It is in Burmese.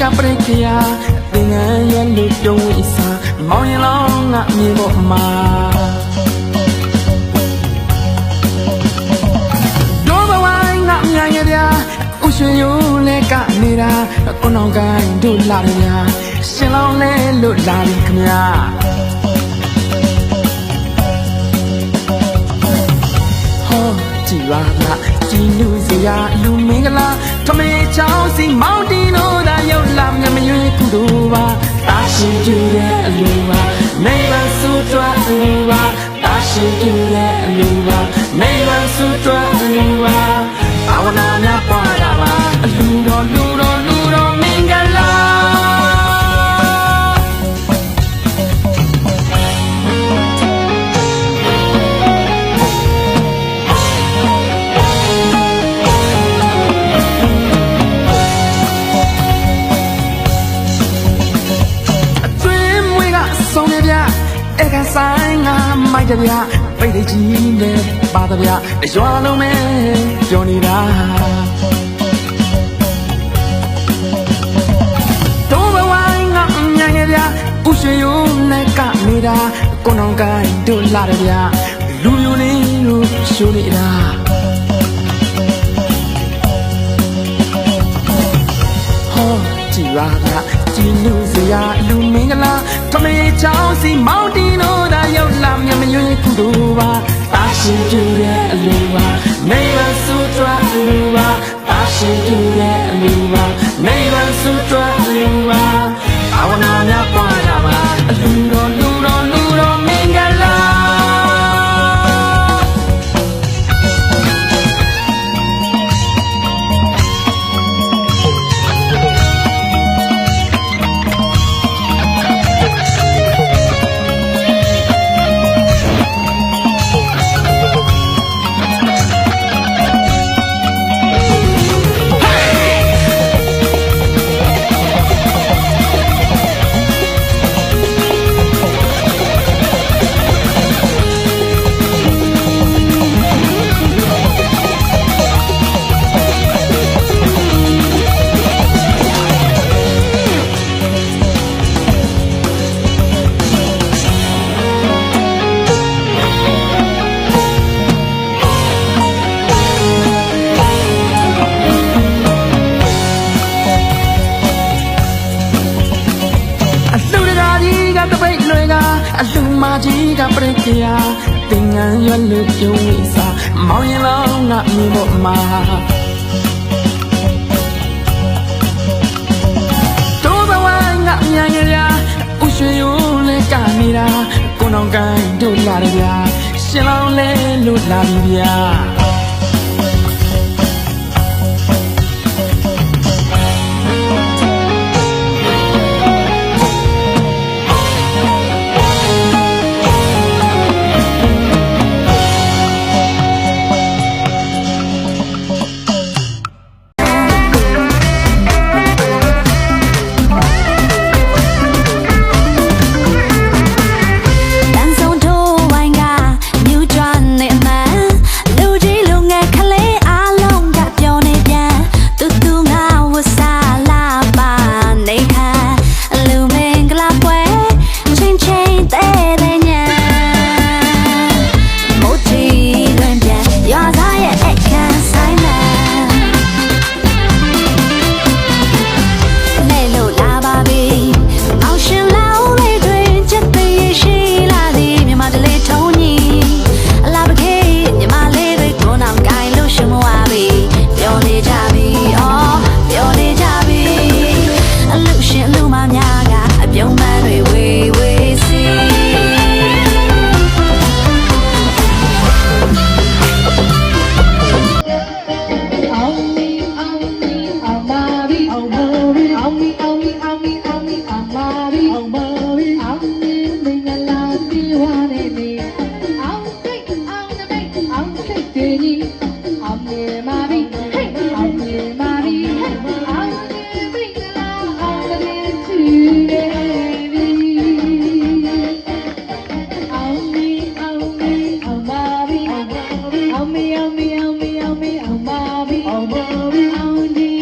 ကပရိခေယသင်္ကန်းရွယ်လို့ပြုံးဝိစာမောင်ရင်လောင်းငါမြေပေါ်မှာတို့ဘဝငါမြန်ရဗျာဥရွှေရိုးလဲကနေ ကိုနောင်ကိုင်းတို့လာရညာရှင်လောင်းလဲလို့လာပြီခမညာဟောကြည်ပါလားကြည်နူစရာလူမင်္ဂလာထမေချောင်းစီမောင်တီနိုးသာရောက်လာမြမရွေးကုသိုလ်ပါတာရှိကျူတဲ့အလူပါနေပါစုတွားအလူပါတာရှိကျူတဲ့အလူပါနေပါစုတွားအလူပါဘာဝနာများပွားတာပါအလူတော်လူတော်လူတော်မင်္ဂလာဆိုင်ငါမိုက်တဗျာပိတ်တကြီးနဲ့ပါတဗျာရွာလုံးမဲပြောနေတာတို့ဘဝငါညံ့ရဲ့ဗျာဥရွှေရိုးနဲ့နေတာကိုနောင်ကိုင်းတို့လာတယ်ဗျာလူမျိုးလေးတို့ရှိုးနေတာဟောကြည်ပါလားကြည်နူစရာလူမင်္ဂလာထမေချောင်းစီမောင်တီနိုးသာရောက်လာမြမရွေးကုသိုလ်ပါတာရှိကျူတဲ့အလူပါနေပါစုတွားအလူပါတာရှိကျူတဲ့အလူပါနေပါစုတွားအလူပါဘာဝနာများပွားတာပါအလူတော်လူတော်လူတော်မင်္ဂလာအလူမကြီးကပရိခေယသင်္ကန်းရွယ်လို့ပြုံးဝိစာမောင်ရင်လောင်းငါမြေပေါ်မှာတို့ဘဝငါမြန်ရရာဥရွှေရိုးလဲနေတာကိုနောင်ကိုင်းတို့လာတယ်ဗျာရှင်လောင်းလဲလို့လာပြီဗျာI'll be